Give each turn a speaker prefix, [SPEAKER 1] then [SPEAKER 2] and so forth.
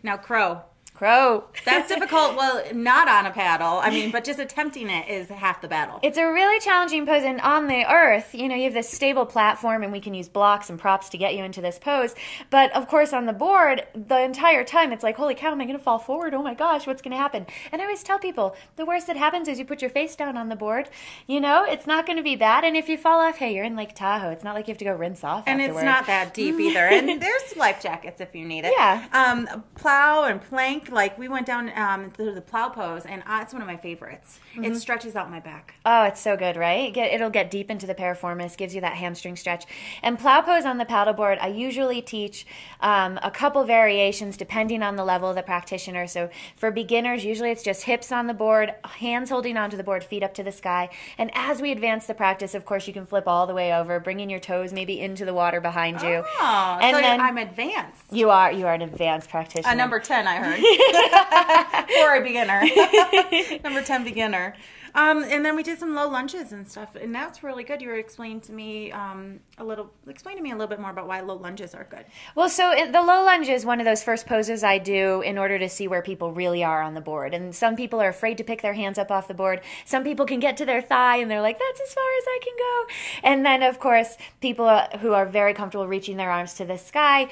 [SPEAKER 1] Now, crow.
[SPEAKER 2] Crow.
[SPEAKER 1] That's difficult. Well, not on a paddle. I mean, but just attempting it is half the battle.
[SPEAKER 2] It's a really challenging pose, and on the earth, you know, you have this stable platform, and we can use blocks and props to get you into this pose. But of course, on the board, the entire time, it's like, holy cow, am I going to fall forward? Oh my gosh, what's going to happen? And I always tell people, the worst that happens is you put your face down on the board. You know, it's not going to be bad. And if you fall off, hey, you're in Lake Tahoe. It's not like you have to go rinse off
[SPEAKER 1] and
[SPEAKER 2] afterward.
[SPEAKER 1] it's not that deep either. And there's life jackets if you need it.
[SPEAKER 2] Yeah.
[SPEAKER 1] Plow and plank, like we went down to the plow pose, and it's one of my favorites. It stretches out my back.
[SPEAKER 2] Oh, it's so good, right? It'll get deep into the piriformis, gives you that hamstring stretch. And plow pose on the paddleboard, I usually teach a couple variations depending on the level of the practitioner. So for beginners, usually it's just hips on the board, hands holding onto the board, feet up to the sky. And as we advance the practice, of course, you can flip all the way over, bringing your toes maybe into the water behind you.
[SPEAKER 1] Oh,
[SPEAKER 2] and
[SPEAKER 1] so
[SPEAKER 2] then
[SPEAKER 1] I'm advanced.
[SPEAKER 2] You are an advanced practitioner.
[SPEAKER 1] Number 10, I heard. For a beginner. Number 10 beginner. And then we did some low lunges and stuff, and that's really good. You were explaining to me explain to me a little bit more about why low lunges are good.
[SPEAKER 2] Well, so the low lunge is one of those first poses I do in order to see where people really are on the board. And some people are afraid to pick their hands up off the board. Some people can get to their thigh, and they're like, that's as far as I can go. And then, of course, people who are very comfortable reaching their arms to the sky